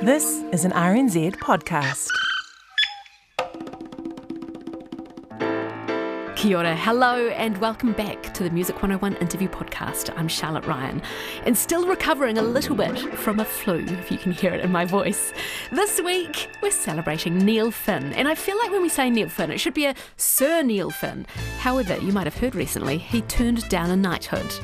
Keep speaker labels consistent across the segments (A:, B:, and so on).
A: This is an RNZ podcast.
B: Kia ora, hello and welcome back to the Music 101 interview podcast. I'm Charlotte Ryan and still recovering a little bit from a flu, if you can hear it in my voice. This week we're celebrating Neil Finn, and I feel like when we say Neil Finn it should be a Sir Neil Finn. However, you might have heard recently he turned down a knighthood.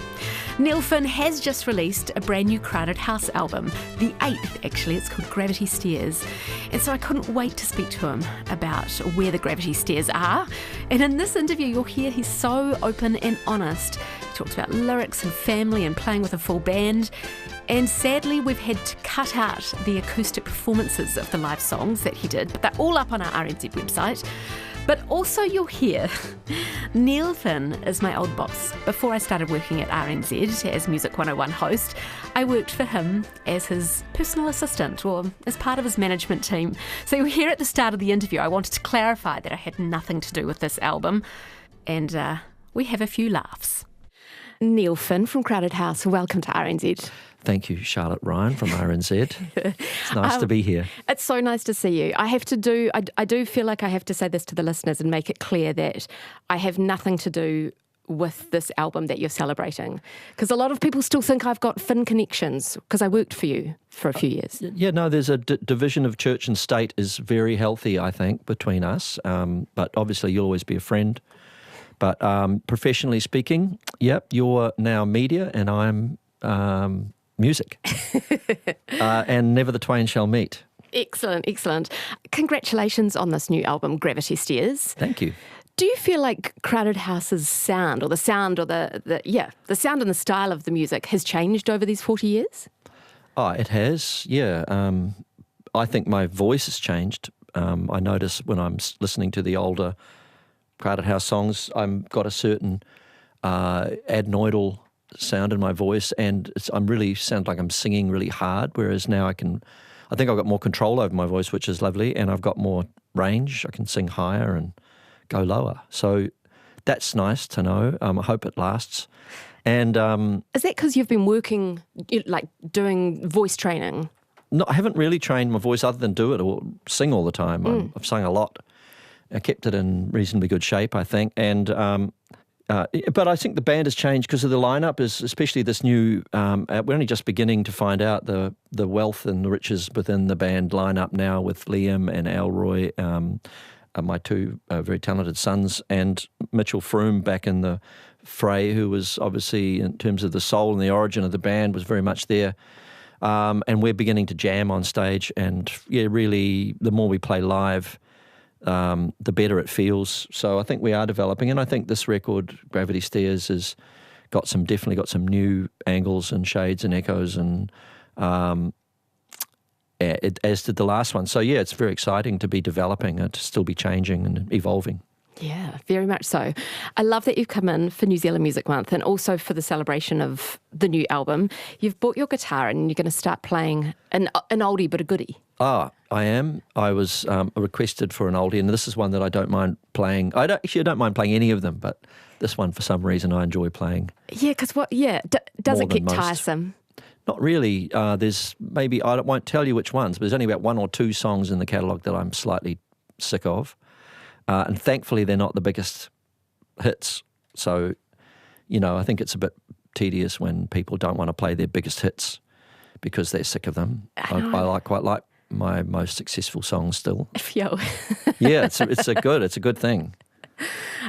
B: Neil Finn has just released a brand new Crowded House album, the 8th actually. It's called Gravity Stairs, and so I couldn't wait to speak to him about where the gravity stairs are. And in this interview you'll hear he's so open and honest. He talks about lyrics and family and playing with a full band. And sadly, we've had to cut out the acoustic performances of the live songs that he did, but they're all up on our RNZ website. But also you'll hear Neil Finn is my old boss. Before I started working at RNZ as Music 101 host, I worked for him as his personal assistant or as part of his management team. So you'll hear at the start of the interview, I wanted to clarify that I had nothing to do with this album. And we have a few laughs. Neil Finn from Crowded House, welcome to RNZ.
C: Thank you, Charlotte Ryan from RNZ. It's nice to be here.
B: It's so nice to see you. I do feel like I have to say this to the listeners and make it clear that I have nothing to do with this album that you're celebrating. Because a lot of people still think I've got Finn connections because I worked for you for a few years.
C: Yeah, no, there's a division of church and state is very healthy, I think, between us. But obviously you'll always be a friend. But professionally speaking, yep, you're now media and I'm music. And never the twain shall meet.
B: Excellent, excellent. Congratulations on this new album, Gravity Stairs.
C: Thank you.
B: Do you feel like Crowded House's sound, or the sound, or the sound and the style of the music has changed over these 40 years?
C: Oh, it has, yeah. I think my voice has changed. I notice when I'm listening to the older Crowded House songs, I've got a certain adenoidal sound in my voice, and I'm really sound like I'm singing really hard, whereas now I think I've got more control over my voice, which is lovely, and I've got more range. I can sing higher and go lower. So that's nice to know. I hope it lasts. And
B: is that because you've been working, like doing voice training?
C: No, I haven't really trained my voice other than do it or sing all the time. I've sung a lot. I kept it in reasonably good shape, I think, and but I think the band has changed because of the lineup, especially this new. We're only just beginning to find out the wealth and the riches within the band lineup now with Liam and Elroy, my two very talented sons, and Mitchell Froome back in the fray, who was obviously, in terms of the soul and the origin of the band, was very much there. And we're beginning to jam on stage, and yeah, really, the more we play live, the better it feels. So I think we are developing, and I think this record, Gravity Stairs, has definitely got some new angles and shades and echoes, and as did the last one. So yeah, it's very exciting to be developing and to still be changing and evolving.
B: Yeah, very much so. I love that you've come in for New Zealand Music Month and also for the celebration of the new album. You've brought your guitar and you're going to start playing an oldie but a goodie.
C: I am. I was requested for an oldie, and this is one that I don't mind playing. I don't mind playing any of them, but this one, for some reason, I enjoy playing.
B: Yeah, because does it get tiresome?
C: Not really. There's maybe, I won't tell you which ones, but there's only about one or two songs in the catalogue that I'm slightly sick of. And thankfully, they're not the biggest hits. So, I think it's a bit tedious when people don't want to play their biggest hits because they're sick of them. I quite like my most successful songs still.
B: Yo.
C: Yeah, it's a good thing.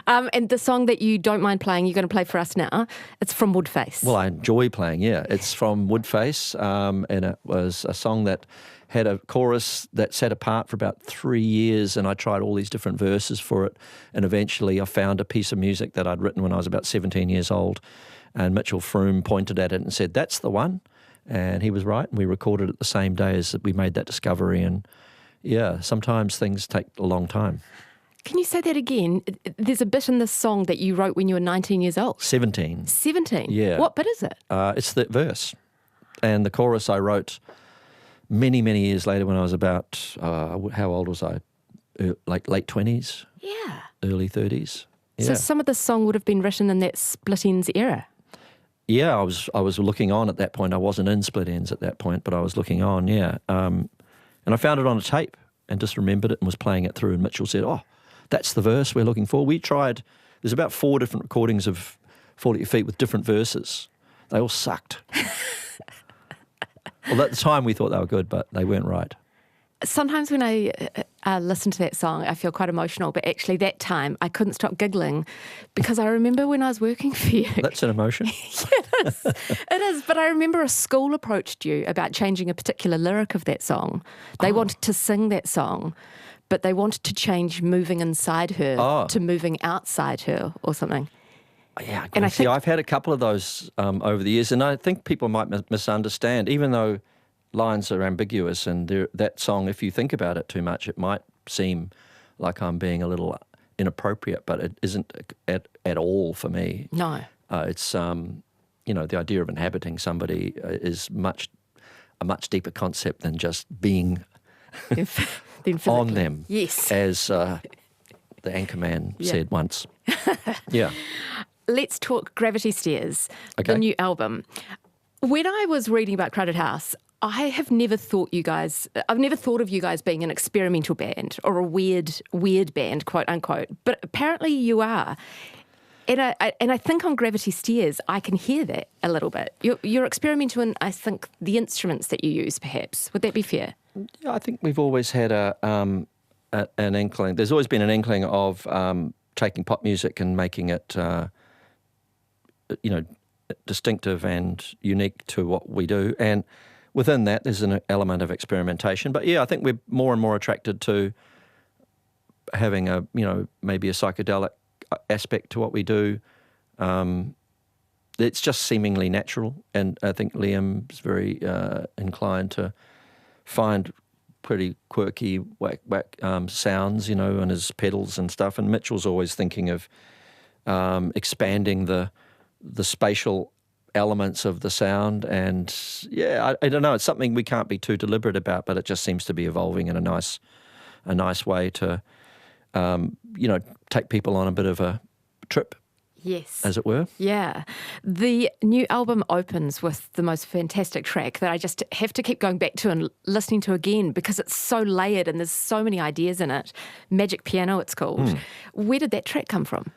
B: And the song that you don't mind playing, you're going to play for us now. It's from Woodface.
C: Well, I enjoy playing, yeah. It's from Woodface, and it was a song that had a chorus that sat apart for about 3 years, and I tried all these different verses for it, and eventually I found a piece of music that I'd written when I was about 17 years old, and Mitchell Froome pointed at it and said, "That's the one," and he was right, and we recorded it the same day as we made that discovery, and yeah, sometimes things take a long time.
B: Can you say that again? There's a bit in this song that you wrote when you were 19 years old.
C: 17.
B: 17?
C: Yeah.
B: What bit is it?
C: It's the verse. And the chorus I wrote many, many years later when I was about, how old was I? Like late 20s?
B: Yeah.
C: Early 30s. Yeah.
B: So some of the song would have been written in that split ends era?
C: Yeah, I was looking on at that point. I wasn't in Split Ends at that point, but I was looking on, yeah. And I found it on a tape and just remembered it and was playing it through. And Mitchell said, "Oh, that's the verse we're looking for." We tried, there's about 4 different recordings of Fall at Your Feet with different verses. They all sucked. Well, at the time we thought they were good, but they weren't right.
B: Sometimes when I listen to that song, I feel quite emotional, but actually that time I couldn't stop giggling because I remember when I was working for you.
C: That's an emotion.
B: It is, but I remember a school approached you about changing a particular lyric of that song. They wanted to sing that song, but they wanted to change moving inside her to moving outside her or something.
C: Yeah, and I've had a couple of those over the years, and I think people might misunderstand, even though lines are ambiguous, and that song, if you think about it too much, it might seem like I'm being a little inappropriate, but it isn't at all for me.
B: No.
C: It's, the idea of inhabiting somebody is a much deeper concept than just being on them.
B: Yes.
C: As the Anchorman said once. Yeah.
B: Let's talk Gravity Stairs,
C: Okay.
B: the new album. When I was reading about Crowded House, I have never thought I've never thought of you guys being an experimental band or a weird band, quote unquote, but apparently you are. And I think on Gravity Stairs, I can hear that a little bit. You're experimental in, I think, the instruments that you use, perhaps. Would that be fair?
C: Yeah, I think we've always had an inkling. There's always been an inkling of taking pop music and making it, distinctive and unique to what we do. And within that, there's an element of experimentation. But yeah, I think we're more and more attracted to having maybe a psychedelic aspect to what we do. It's just seemingly natural, and I think Liam's very inclined to find pretty quirky whack sounds, on his pedals and stuff. And Mitchell's always thinking of expanding the spatial elements of the sound. And yeah, I don't know. It's something we can't be too deliberate about, but it just seems to be evolving in a nice way to take people on a bit of a trip.
B: Yes.
C: As it were.
B: Yeah. The new album opens with the most fantastic track that I just have to keep going back to and listening to again because it's so layered and there's so many ideas in it. Magic Piano, it's called. Where did that track come from?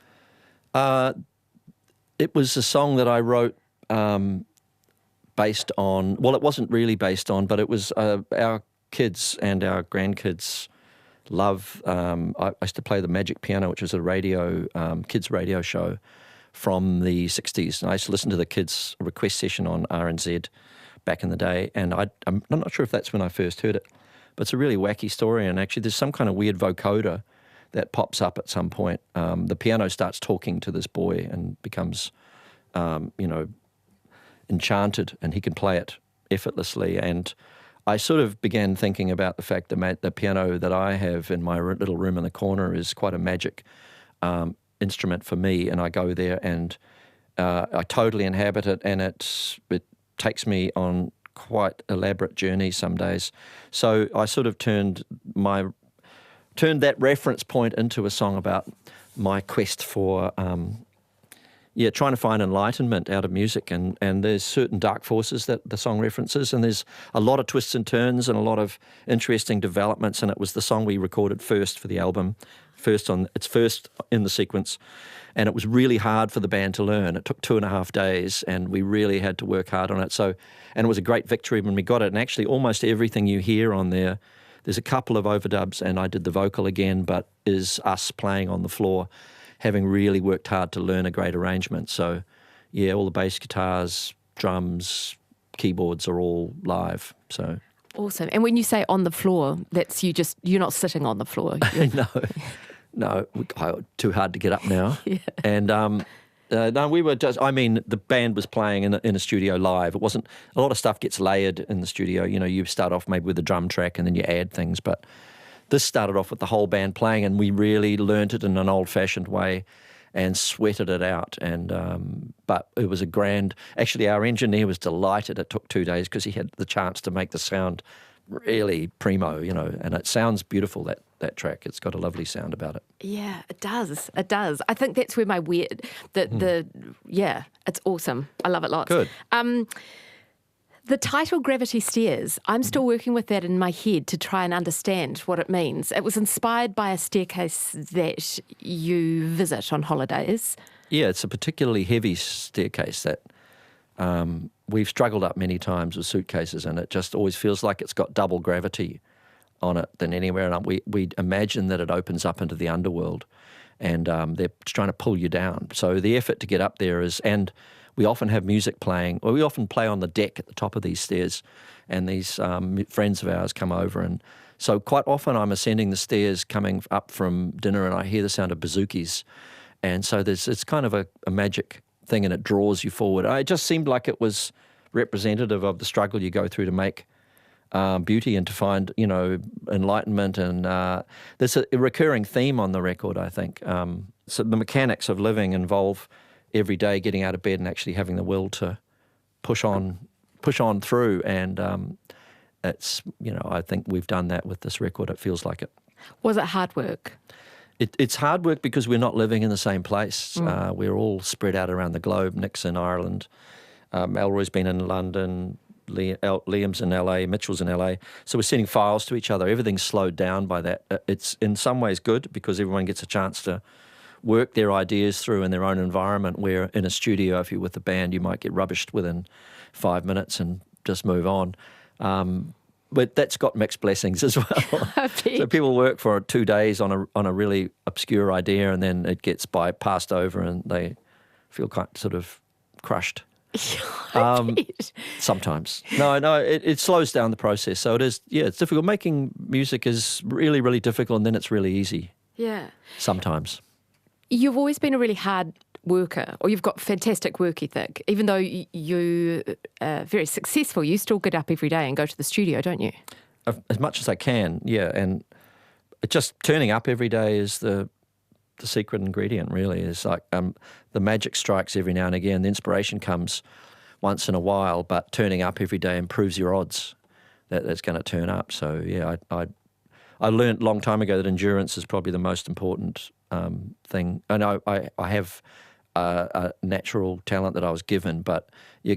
C: It was a song that I wrote based on, well, it wasn't really based on, but it was our kids and our grandkids' love. I used to play the Magic Piano, which was a kids radio show from the 60s. And I used to listen to the kids' request session on RNZ back in the day. And I'm not sure if that's when I first heard it, but it's a really wacky story. And actually there's some kind of weird vocoder that pops up at some point. The piano starts talking to this boy and becomes, enchanted, and he can play it effortlessly. And I sort of began thinking about the fact that the piano that I have in my little room in the corner is quite a magic instrument for me, and I go there and I totally inhabit it, and it takes me on quite elaborate journeys some days. So I sort of turned that reference point into a song about my quest for trying to find enlightenment out of music, and there's certain dark forces that the song references, and there's a lot of twists and turns and a lot of interesting developments, and it was the song we recorded first for the album, first in the sequence, and it was really hard for the band to learn. It took 2.5 days, and we really had to work hard on it. And it was a great victory when we got it, and actually almost everything you hear on there's a couple of overdubs, and I did the vocal again, but is us playing on the floor, having really worked hard to learn a great arrangement. So, yeah, all the bass guitars, drums, keyboards are all live. So
B: awesome. And when you say on the floor, that's you're not sitting on the floor.
C: No, too hard to get up now.
B: Yeah.
C: And no, we were just, the band was playing in a studio live. It wasn't, a lot of stuff gets layered in the studio. You start off maybe with a drum track and then you add things, but this started off with the whole band playing, and we really learnt it in an old-fashioned way and sweated it out. And but it was actually our engineer was delighted it took 2 days because he had the chance to make the sound really primo, and it sounds beautiful, that track. It's got a lovely sound about it.
B: Yeah, it does. It does. I think that's where my it's awesome. I love it lots.
C: Good.
B: The title Gravity Stairs, I'm still working with that in my head to try and understand what it means. It was inspired by a staircase that you visit on holidays.
C: Yeah, it's a particularly heavy staircase that we've struggled up many times with suitcases, and it just always feels like it's got double gravity on it than anywhere. And we imagine that it opens up into the underworld, and they're trying to pull you down. So the effort to get up there is, and we often have music playing, or we often play on the deck at the top of these stairs, and these friends of ours come over. And so quite often I'm ascending the stairs coming up from dinner, and I hear the sound of bazookies. And so it's kind of a magic thing, and it draws you forward. It just seemed like it was representative of the struggle you go through to make beauty and to find, enlightenment. And there's a recurring theme on the record, I think. So the mechanics of living involve every day getting out of bed and actually having the will to push on through. And it's, I think we've done that with this record. It feels like it.
B: Was it hard work?
C: It's hard work because we're not living in the same place. We're all spread out around the globe. Nick's in Ireland. Elroy's been in London. Liam's in LA. Mitchell's in LA. So we're sending files to each other. Everything's slowed down by that. It's in some ways good because everyone gets a chance to work their ideas through in their own environment, where in a studio, if you're with a band, you might get rubbished within 5 minutes and just move on. But that's got mixed blessings as well. So people work for 2 days on a really obscure idea, and then it gets passed over and they feel sort of crushed. Sometimes. No, it slows down the process. So it is, it's difficult. Making music is really, really difficult, and then it's really easy.
B: Yeah.
C: Sometimes.
B: You've always been a really hard worker, or you've got fantastic work ethic. Even though you're very successful, you still get up every day and go to the studio, don't you?
C: As much as I can, yeah. And just turning up every day is the secret ingredient, really. Is like the magic strikes every now and again. The inspiration comes once in a while, but turning up every day improves your odds that that's going to turn up. So, yeah, I learned a long time ago that endurance is probably the most important thing. I know I have a natural talent that I was given, but you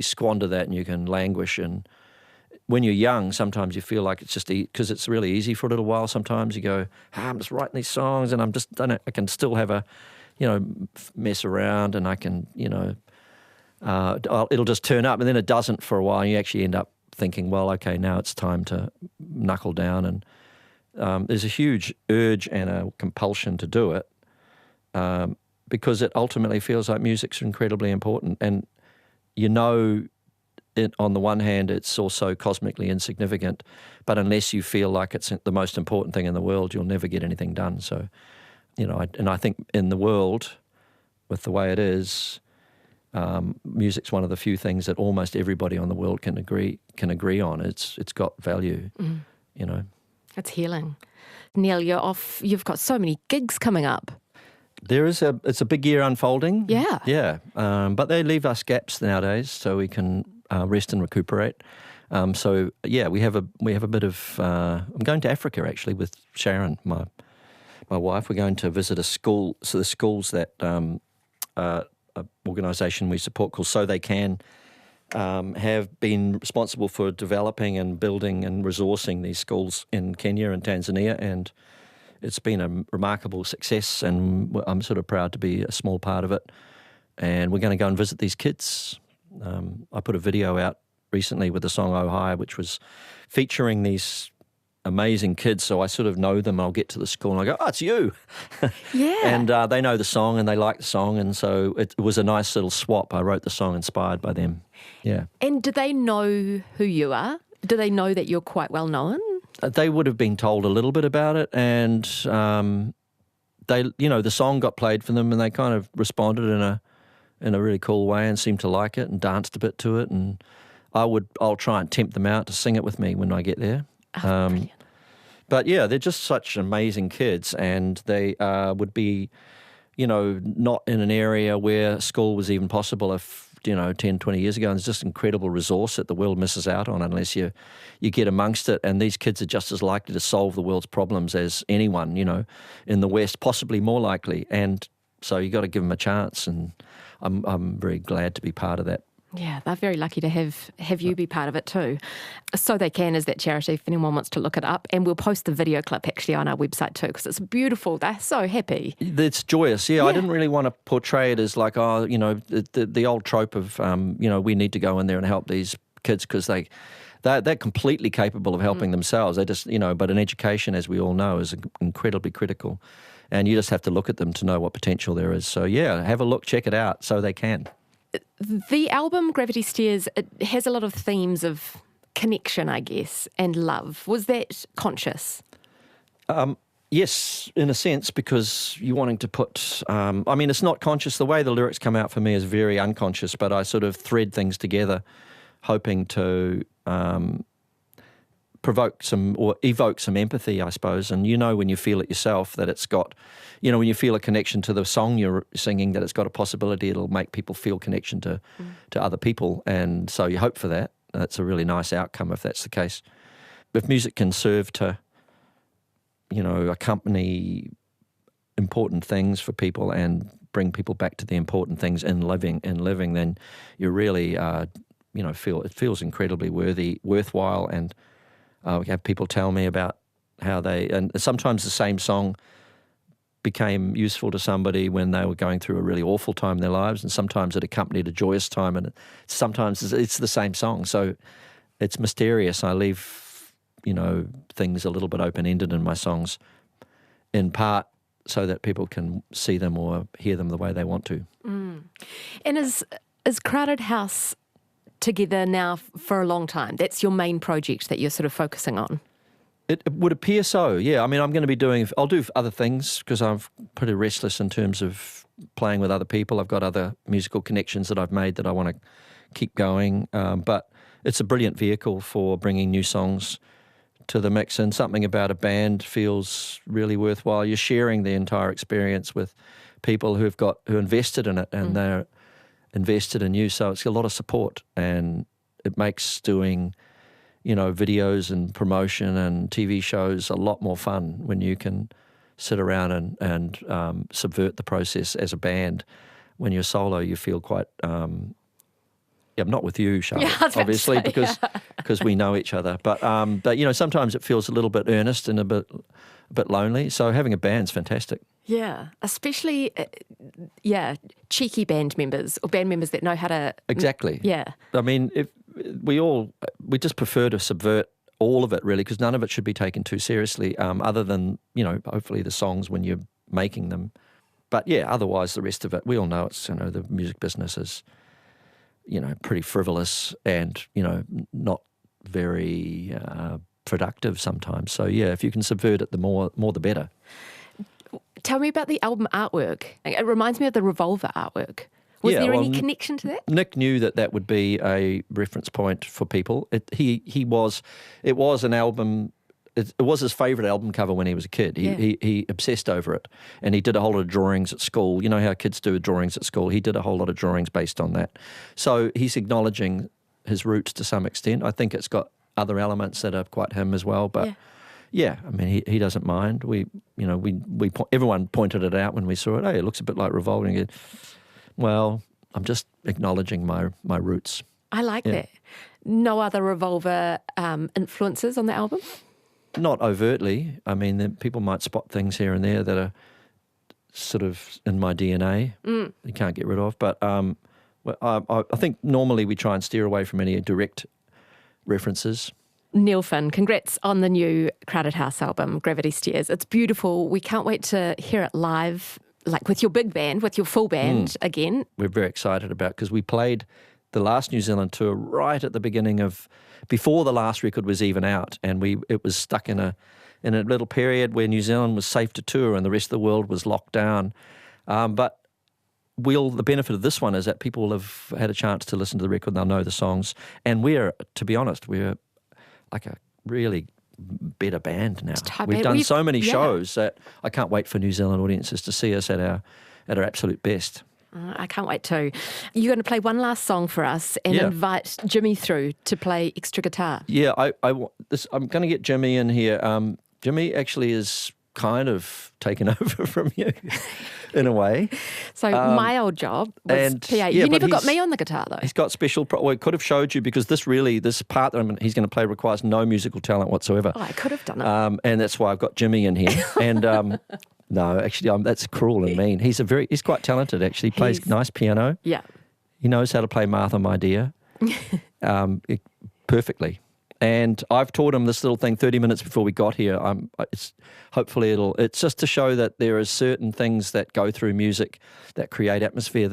C: squander that and you can languish. And when you're young, sometimes you feel like it's just because it's really easy for a little while. Sometimes you go, I'm just writing these songs, and I can still have a, mess around, and I can, it'll just turn up, and then it doesn't for a while. And you actually end up thinking, well, okay, now it's time to knuckle down. And there's a huge urge and a compulsion to do it because it ultimately feels like music's incredibly important. And on the one hand, it's also cosmically insignificant, but unless you feel like it's the most important thing in the world, you'll never get anything done. So, I think in the world, with the way it is, music's one of the few things that almost everybody on the world can agree on. It's got value,
B: It's healing. Neil, you're off. You've got so many gigs coming up.
C: It's a big year unfolding.
B: Yeah.
C: Yeah. But they leave us gaps nowadays, so we can rest and recuperate. We have a bit of. I'm going to Africa actually with Sharon, my wife. We're going to visit a school. So the schools that organisation we support called So They Can have been responsible for developing and building and resourcing these schools in Kenya and Tanzania, and it's been a remarkable success, and I'm sort of proud to be a small part of it. And we're going to go and visit these kids. I put a video out recently with the song Oh Hi, which was featuring these amazing kids, so I sort of know them. I'll get to the school and I go, oh, it's you.
B: Yeah.
C: And they know the song and they like the song, and so it was a nice little swap. I wrote the song inspired by them. Yeah. And
B: do they know who you are? Do they know that you're quite well known?
C: They would have been told a little bit about it, and the song got played for them, and they kind of responded in a really cool way and seemed to like it and danced a bit to it. And I'll try and tempt them out to sing it with me when I get there.
B: Oh, brilliant.
C: But yeah, they're just such amazing kids, and they would be, not in an area where school was even possible if 10, 20 years ago. And it's just an incredible resource that the world misses out on unless you get amongst it. And these kids are just as likely to solve the world's problems as anyone, in the West, possibly more likely. And so you got to give them a chance. And I'm very glad to be part of that
B: Yeah, they're very lucky to have you be part of it too. So They Can is that charity if anyone wants to look it up. And we'll post the video clip actually on our website too because it's beautiful. They're so happy.
C: It's joyous. Yeah, I didn't really want to portray it as like, the old trope of, we need to go in there and help these kids because they're completely capable of helping themselves. They just, but an education, as we all know, is incredibly critical. And you just have to look at them to know what potential there is. So, yeah, have a look, check it out, So They Can.
B: The album Gravity Stairs, it has a lot of themes of connection, I guess, and love. Was that conscious?
C: Yes, in a sense, because you're wanting to put... it's not conscious. The way the lyrics come out for me is very unconscious, but I sort of thread things together, hoping to provoke some or evoke some empathy, I suppose. And when you feel it yourself that it's got... when you feel a connection to the song you're singing, that it's got a possibility it'll make people feel connection to other people. And so you hope for that. That's a really nice outcome if that's the case. If music can serve to, accompany important things for people and bring people back to the important things in living, then you really, it feels incredibly worthwhile. And we have people tell me about how and sometimes the same song became useful to somebody when they were going through a really awful time in their lives, and sometimes it accompanied a joyous time, and sometimes it's the same song. So it's mysterious. I leave, things a little bit open-ended in my songs, in part so that people can see them or hear them the way they want to.
B: And is Crowded House together now for a long time? That's your main project that you're sort of focusing on?
C: It would appear so, yeah. I'm going to be I'll do other things because I'm pretty restless in terms of playing with other people. I've got other musical connections that I've made that I want to keep going. But it's a brilliant vehicle for bringing new songs to the mix, and something about a band feels really worthwhile. You're sharing the entire experience with people who invested in it, and they're invested in you. So it's a lot of support, and it makes doing videos and promotion and TV shows a lot more fun when you can sit around and subvert the process as a band. When you're solo, you feel quite... I'm not with you, Charlotte, obviously, because we know each other. But sometimes it feels a little bit earnest and a bit lonely. So having a band's fantastic. Yeah,
B: especially, cheeky band members or band members that know how to...
C: Exactly.
B: Yeah.
C: I mean, we just prefer to subvert all of it, really, because none of it should be taken too seriously, other than, hopefully the songs when you're making them. But, yeah, otherwise the rest of it, we all know it's, the music business is, pretty frivolous and, not very productive sometimes. So, yeah, if you can subvert it, the more the better.
B: Tell me about the album artwork. It reminds me of the Revolver artwork. Was there any connection to that?
C: Nick knew that would be a reference point for people. It was an album. It was his favourite album cover when he was a kid. He obsessed over it, and he did a whole lot of drawings at school. You know how kids do drawings at school? He did a whole lot of drawings based on that. So he's acknowledging his roots to some extent. I think it's got other elements that are quite him as well, but... Yeah, I mean, he doesn't mind. Everyone pointed it out when we saw it. Hey, it looks a bit like Revolver. And again, well, I'm just acknowledging my roots.
B: I like that. No other Revolver influences on the album?
C: Not overtly. I mean, people might spot things here and there that are sort of in my DNA. You can't get rid of. But I think normally we try and steer away from any direct references.
B: Neil Finn, congrats on the new Crowded House album, Gravity Stairs. It's beautiful. We can't wait to hear it live, like with your big band, with your full band again. We're
C: very excited about, because we played the last New Zealand tour right at the beginning of, before the last record was even out, and it was stuck in a little period where New Zealand was safe to tour and the rest of the world was locked down. But the benefit of this one is that people have had a chance to listen to the record and they'll know the songs. And to be honest, we're like a really better band now. We've done so many shows that I can't wait for New Zealand audiences to see us at our absolute best.
B: I can't wait too. You're going to play one last song for us and invite Jimmy through to play extra guitar.
C: Yeah, I'm going to get Jimmy in here. Jimmy actually is kind of taken over from you in a way.
B: So my old job was
C: and-
B: PA.
C: yeah,
B: You
C: but
B: never got
C: he's-
B: me on the guitar though.
C: He's got special. Well, I could have showed you because this part that he's going to play requires no musical talent whatsoever.
B: Oh, I could have done it.
C: And that's why I've got Jimmy in here. And no, actually, that's cruel and mean. He's quite talented. Actually, he plays nice piano.
B: Yeah.
C: He knows how to play Martha, My Dear, perfectly. And I've taught him this little thing 30 minutes before we got here. It's just to show that there are certain things that go through music that create atmosphere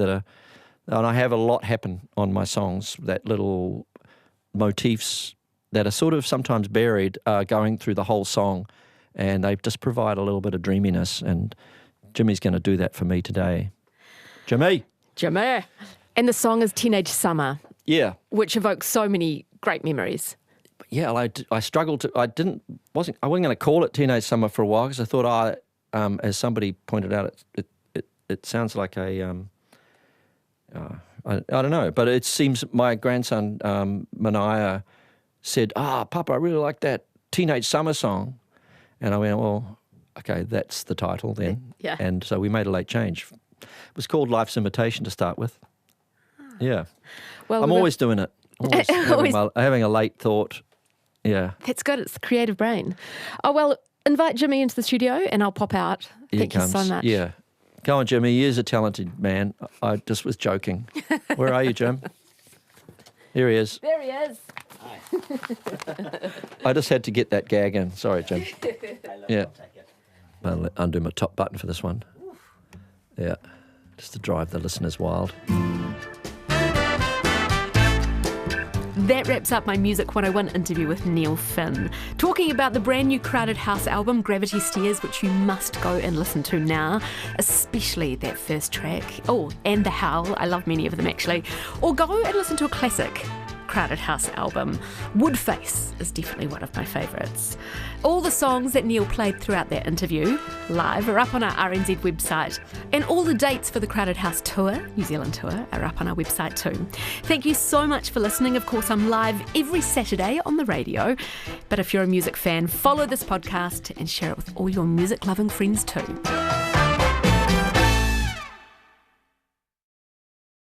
C: and I have a lot happen on my songs, that little motifs that are sort of sometimes buried going through the whole song, and they just provide a little bit of dreaminess, and Jimmy's going to do that for me today. Jimmy!
B: And the song is Teenage Summer,
C: Yeah.
B: which evokes so many great memories.
C: Yeah, I struggled to. I wasn't going to call it Teenage Summer for a while because I thought as somebody pointed out, it sounds like a I don't know, but it seems my grandson Mania said, Papa, I really like that Teenage Summer song, and I went, well, okay, that's the title then.
B: Yeah.
C: And so we made a late change. It was called Life's Imitation to start with. Yeah.
B: Well,
C: I'm always doing it. Always having a late thought. Yeah.
B: That's good. It's the creative brain. Oh, well, invite Jimmy into the studio and I'll pop out.
C: Here
B: Thank you
C: comes.
B: so much.
C: Yeah. Go on, Jimmy. He is a talented man. I just was joking. Where are you, Jim? Here he is.
B: There he is.
C: I just had to get that gag in. Sorry, Jim. Yeah. I'll undo my top button for this one. Yeah. Just to drive the listeners wild.
B: That wraps up my Music 101 interview with Neil Finn, talking about the brand new Crowded House album, Gravity Stairs, which you must go and listen to now, especially that first track. Oh, and The Howl. I love many of them, actually. Or go and listen to a classic Crowded House album. Woodface is definitely one of my favourites. All the songs that Neil played throughout that interview live are up on our RNZ website, and all the dates for the Crowded House tour, New Zealand tour, are up on our website too. Thank you so much for listening. Of course, I'm live every Saturday on the radio, but if you're a music fan, follow this podcast and share it with all your music-loving friends too.